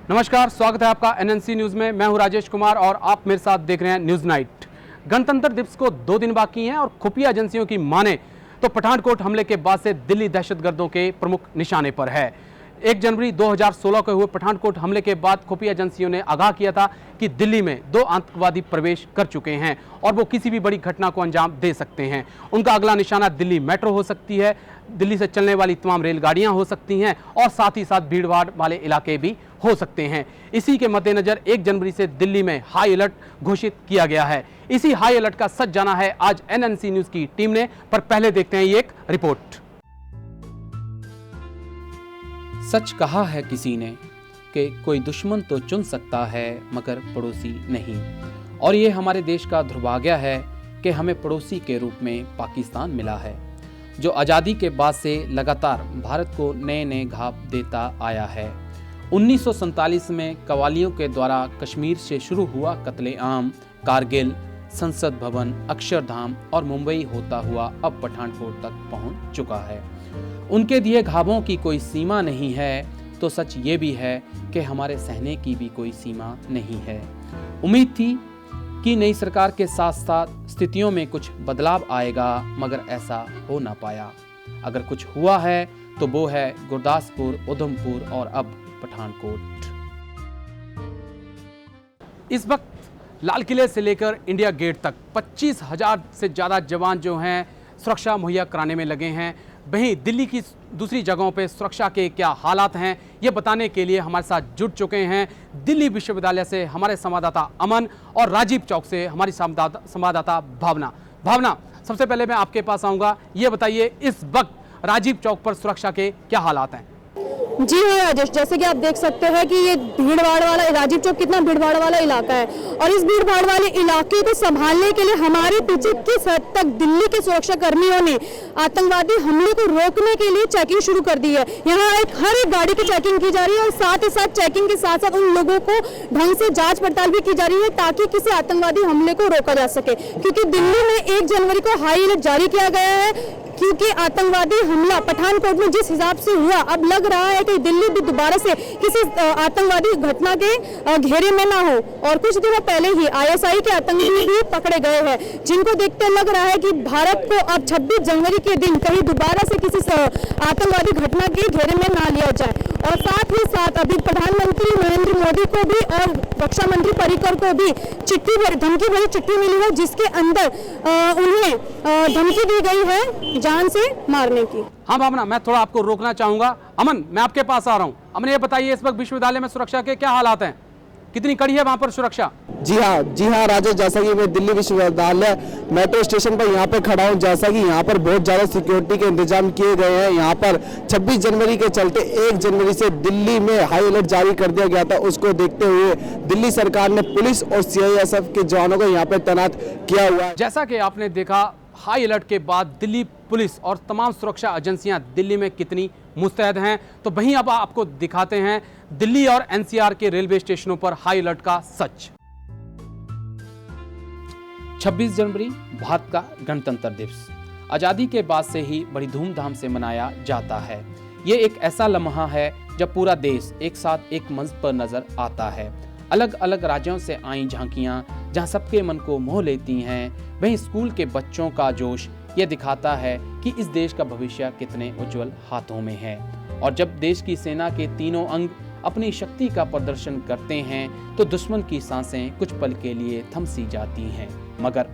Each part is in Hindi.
नमस्कार, स्वागत है आपका एनएनसी न्यूज में। मैं हूं राजेश कुमार और आप मेरे साथ देख रहे हैं न्यूज नाइट। गणतंत्र दिवस को 2 दिन बाकी हैं और खुफिया एजेंसियों की माने तो पठानकोट हमले के बाद से दिल्ली दहशतगर्दों के प्रमुख निशाने पर है। 1 जनवरी 2016 को हुए पठानकोट हमले के बाद खुफिया एजेंसियों ने आगाह किया था कि दिल्ली में 2 आतंकवादी प्रवेश कर चुके हैं और वो किसी भी बड़ी घटना को अंजाम दे सकते हैं। उनका अगला निशाना दिल्ली मेट्रो हो सकती है, दिल्ली से चलने वाली तमाम रेलगाड़ियां हो सकती हैं और साथ ही साथ भीड़भाड़ वाले इलाके भी हो सकते हैं। इसी के मद्देनजर 1 जनवरी से दिल्ली में हाई अलर्ट घोषित किया गया है। इसी हाई अलर्ट का सच जाना है आज एनएनसी न्यूज की टीम ने, पर पहले देखते हैं ये एक रिपोर्ट। सच कहा है किसी ने कि कोई दुश्मन तो चुन सकता है मगर पड़ोसी नहीं, और ये हमारे देश का दुर्भाग्य है कि हमें पड़ोसी के रूप में पाकिस्तान मिला है, जो आज़ादी के बाद से लगातार भारत को नए नए घाव देता आया है। 1947 में कवालियों के द्वारा कश्मीर से शुरू हुआ कत्लेआम कारगिल, संसद भवन, अक्षरधाम और मुंबई होता हुआ अब पठानकोट तक पहुंच चुका है। उनके दिए घावों की कोई सीमा नहीं है, तो सच ये भी है कि हमारे सहने की भी कोई सीमा नहीं है। उम्मीद थी कि नई सरकार के साथ साथ स्थितियों में कुछ बदलाव आएगा, मगर ऐसा हो ना पाया। अगर कुछ हुआ है तो वो है गुरदासपुर, उधमपुर और अब पठानकोट। इस वक्त लाल किले से लेकर इंडिया गेट तक 25,000 से ज़्यादा जवान जो हैं सुरक्षा मुहैया कराने में लगे हैं। वहीं दिल्ली की दूसरी जगहों पे सुरक्षा के क्या हालात हैं, ये बताने के लिए हमारे साथ जुड़ चुके हैं दिल्ली विश्वविद्यालय से हमारे संवाददाता अमन और राजीव चौक से हमारी संवाददाता भावना। सबसे पहले मैं आपके पास आऊँगा, ये बताइए इस वक्त राजीव चौक पर सुरक्षा के क्या हालात हैं? जी हाँ राजेश, जैसे कि आप देख सकते हैं कि ये भीड़भाड़ वाला राजीव चौक कितना भीड़भाड़ वाला इलाका है, और इस भीड़भाड़ वाले इलाके को संभालने के लिए हमारे पीछे किस हद तक दिल्ली के सुरक्षा कर्मियों ने आतंकवादी हमले को रोकने के लिए चेकिंग शुरू कर दी है। यहाँ हर एक गाड़ी की चेकिंग की जा रही है और साथ ही साथ चेकिंग के साथ साथ उन लोगों को ढंग से जाँच पड़ताल भी की जा रही है ताकि किसी आतंकवादी हमले को रोका जा सके, क्योंकि दिल्ली में 1 जनवरी को हाई अलर्ट जारी किया गया है क्योंकि आतंकवादी हमला पठानकोट में जिस हिसाब से हुआ, अब लग रहा है कि दिल्ली भी दोबारा से किसी आतंकवादी घटना के घेरे में ना हो। और कुछ दिनों पहले ही आईएसआई के आतंकवादी भी पकड़े गए हैं, जिनको देखते लग रहा है कि भारत को अब 26 जनवरी के दिन कहीं दोबारा से किसी आतंकवादी घटना के घेरे में ना लिया जाए। और साथ ही साथ अभी प्रधानमंत्री नरेंद्र मोदी को भी और रक्षा मंत्री पर्रिकर को भी धमकी भरी चिट्ठी मिली है, जिसके अंदर उन्हें धमकी दी गई है जान से मारने की। हाँ भावना, मैं थोड़ा आपको रोकना चाहूंगा। अमन, मैं आपके पास आ रहा हूँ। अमन, ये बताइए इस वक्त विश्वविद्यालय में सुरक्षा के क्या हालात हैं, कितनी कड़ी है वहाँ पर सुरक्षा? जी हाँ राजेश, जैसा कि मैं दिल्ली विश्वविद्यालय मेट्रो स्टेशन पर यहाँ पे खड़ा हूँ, जैसा कि यहाँ पर बहुत ज़्यादा सिक्योरिटी के इंतजाम किए गए हैं। यहाँ पर 26 जनवरी के चलते 1 जनवरी से दिल्ली में हाई अलर्ट जारी कर दिया गया था। उसको देखते हुए दिल्ली सरकार ने पुलिस और सीआईएसएफ के जवानों को यहाँ पे तैनात किया हुआ है। जैसा कि आपने देखा, हाई अलर्ट के बाद दिल्ली पुलिस और तमाम सुरक्षा एजेंसियां दिल्ली में कितनी मुस्तैद हैं, तो वहीं अब आपको दिखाते हैं दिल्ली और एनसीआर के रेलवे स्टेशनों पर हाई अलर्ट का सच। 26 जनवरी भारत का गणतंत्र दिवस आज़ादी के बाद से ही बड़ी धूमधाम से मनाया जाता है। ये एक ऐसा लम्हा है जब पूरा देश एक साथ एक मंच पर नजर आता है। अलग अलग राज्यों से आई झांकियां जहां सबके मन को मोह लेती हैं, वहीं स्कूल के बच्चों का जोश ये दिखाता है कि इस देश का भविष्य कितने उज्जवल हाथों में है। और जब देश की सेना के तीनों अंग अपनी शक्ति का प्रदर्शन करते हैं तो दुश्मन की सांसें कुछ पल के लिए थम सी जाती हैं। मगर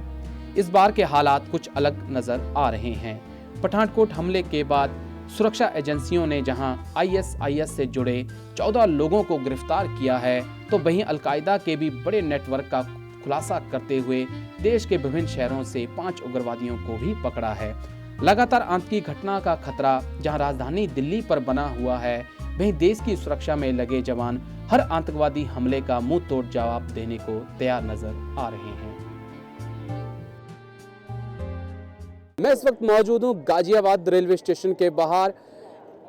इस बार के हालात कुछ अलग नजर आ रहे हैं। पठानकोट हमले के बाद सुरक्षा एजेंसियों ने जहां आईएसआईएस से जुड़े 14 लोगों को गिरफ्तार किया है, तो वहीं अलकायदा के भी बड़े नेटवर्क का खुलासा करते हुए देश के विभिन्न शहरों से 5 उग्रवादियों को भी पकड़ा है। लगातार आतंकी घटना का खतरा जहां राजधानी दिल्ली पर बना हुआ है, वहीं देश की सुरक्षा में लगे जवान हर आतंकवादी हमले का मुंह तोड़ जवाब देने को तैयार नजर आ रहे हैं। मैं इस वक्त मौजूद हूँ गाजियाबाद रेलवे स्टेशन के बाहर।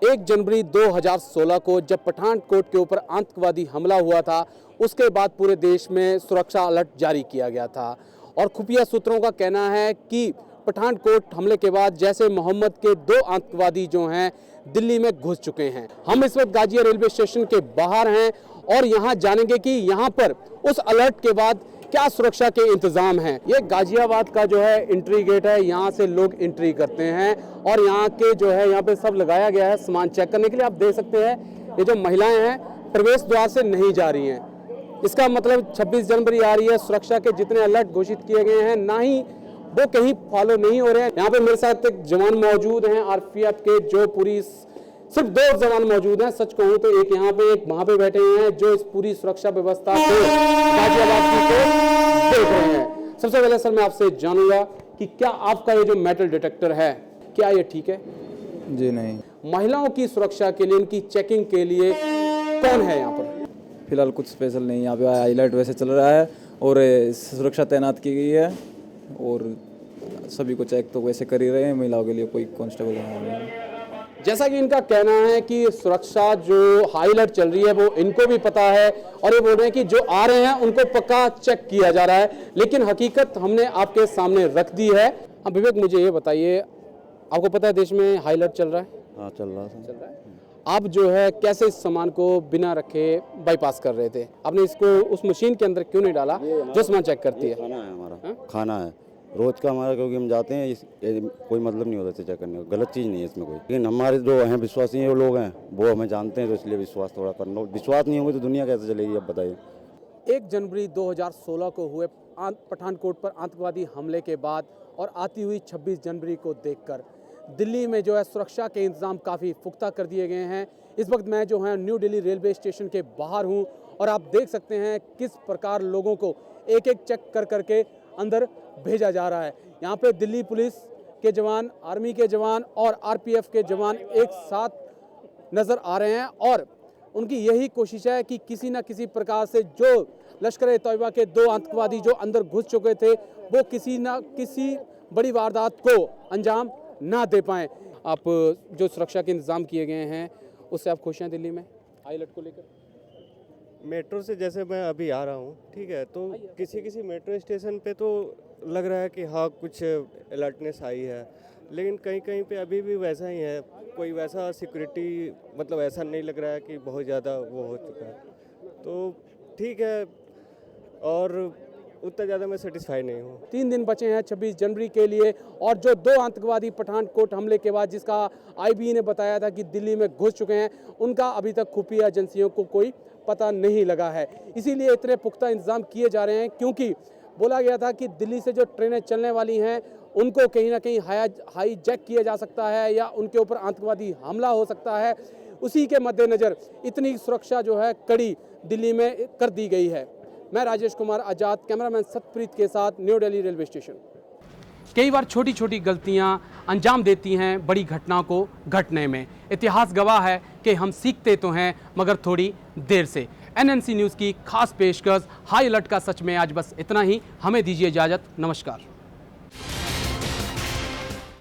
1 जनवरी 2016 को जब पठानकोट के ऊपर आतंकवादी हमला हुआ था, उसके बाद पूरे देश में सुरक्षा अलर्ट जारी किया गया था और खुफिया सूत्रों का कहना है कि पठानकोट हमले के बाद जैसे मोहम्मद के 2 आतंकवादी जो हैं दिल्ली में घुस चुके हैं। हम इस वक्त गाजिया रेलवे स्टेशन के बाहर हैं और यहाँ जानेंगे कि यहाँ पर उस अलर्ट के बाद क्या सुरक्षा के इंतजाम हैं। ये गाजियाबाद का जो है एंट्री गेट है, यहाँ से लोग एंट्री करते हैं और यहाँ के जो है यहाँ पे सब लगाया गया है सामान चेक करने के लिए। आप देख सकते हैं ये जो महिलाएं हैं प्रवेश द्वार से नहीं जा रही हैं। इसका मतलब 26 जनवरी आ रही है, सुरक्षा के जितने अलर्ट घोषित किए गए हैं ना ही वो कहीं फॉलो नहीं हो रहे हैं। यहाँ पे मेरे साथ एक जवान मौजूद हैं आरपीएफ के, जो पूरी सिर्फ 2 जवान मौजूद हैं। सच कहूँ तो एक यहाँ पे एक वहां पे बैठे हुए हैं जो इस पूरी सुरक्षा व्यवस्था को गाजियाबाद की को देख रहे हैं। सबसे पहले सर मैं आपसे जानूंगा कि क्या आपका ये जो मेटल डिटेक्टर है क्या ये ठीक है? जी नहीं, महिलाओं की सुरक्षा के लिए, उनकी चेकिंग के लिए कौन है यहाँ पर? फिलहाल कुछ स्पेशल नहीं। यहाँ पे हाईलाइट वैसे चल रहा है और सुरक्षा तैनात की गई है और सभी को चेक तो वैसे कर ही रहे हैं। महिलाओं के लिए कोई कांस्टेबल नहीं है। जैसा कि इनका कहना है कि सुरक्षा जो हाई अलर्ट चल रही है वो इनको भी पता है और ये बोल रहे हैं कि जो आ रहे हैं उनको पक्का चेक किया जा रहा है, लेकिन हकीकत हमने आपके सामने रख दी है। हाँ विवेक, मुझे ये बताइए, आपको पता है देश में हाई अलर्ट चल रहा है? हाँ चल रहा है। आप जो है कैसे इस सामान को बिना रखे बाईपास कर रहे थे? आपने इसको उस मशीन के अंदर क्यों नहीं डाला जो सामान चेक करती है? खाना है हमारा, खाना है रोज का हमारा, क्योंकि हम जाते हैं, कोई मतलब नहीं होता चेक करने का, गलत चीज़ नहीं है इसमें कोई। लेकिन हमारे जो हैं विश्वासी वो लोग हैं वो हमें जानते हैं, तो इसलिए विश्वास थोड़ा करना। विश्वास नहीं होगा तो दुनिया कैसे चलेगी, अब बताइए। 1 जनवरी 2016 को हुए पठानकोट पर आतंकवादी हमले के बाद और आती हुई 26 जनवरी को देखकर दिल्ली में जो है सुरक्षा के इंतजाम काफ़ी पुख्ता कर दिए गए हैं। इस वक्त मैं जो है न्यू दिल्ली रेलवे स्टेशन के बाहर हूं और आप देख सकते हैं किस प्रकार लोगों को एक एक चेक कर करके अंदर भेजा जा रहा है। यहाँ पे दिल्ली पुलिस के जवान, आर्मी के जवान और आरपीएफ के जवान एक साथ नज़र आ रहे हैं और उनकी यही कोशिश है कि किसी न किसी प्रकार से जो लश्कर-ए-तौयबा के 2 आतंकवादी जो अंदर घुस चुके थे वो किसी न किसी बड़ी वारदात को अंजाम ना दे पाएँ। आप जो सुरक्षा के इंतजाम किए गए हैं उससे आप खुश हैं दिल्ली में हाई अलर्ट को लेकर? मेट्रो से जैसे मैं अभी आ रहा हूँ, ठीक है, तो किसी मेट्रो स्टेशन पे तो लग रहा है कि हाँ कुछ अलर्टनेस आई है, लेकिन कहीं कहीं पे अभी भी वैसा ही है। कोई वैसा सिक्योरिटी मतलब ऐसा नहीं लग रहा है कि बहुत ज़्यादा वो हो चुका है, तो ठीक है, और उतना ज़्यादा मैं सेटिस्फाई नहीं हूँ। 3 दिन बचे हैं 26 जनवरी के लिए और जो 2 आतंकवादी पठानकोट हमले के बाद जिसका आईबी ने बताया था कि दिल्ली में घुस चुके हैं, उनका अभी तक खुफिया एजेंसियों को कोई पता नहीं लगा है। इसीलिए इतने पुख्ता इंतजाम किए जा रहे हैं क्योंकि बोला गया था कि दिल्ली से जो ट्रेनें चलने वाली हैं उनको कहीं ना कहीं हाई जैक किया जा सकता है या उनके ऊपर आतंकवादी हमला हो सकता है। उसी के मद्देनज़र इतनी सुरक्षा जो है कड़ी दिल्ली में कर दी गई है। मैं राजेश कुमार आज़ाद, कैमरामैन सतप्रीत के साथ, न्यू दिल्ली रेलवे स्टेशन। कई बार छोटी छोटी गलतियां अंजाम देती हैं बड़ी घटना को घटने में। इतिहास गवाह है कि हम सीखते तो हैं मगर थोड़ी देर से। एनएनसी न्यूज़ की खास पेशकश हाई अलर्ट का सच में आज बस इतना ही। हमें दीजिए इजाज़त। नमस्कार।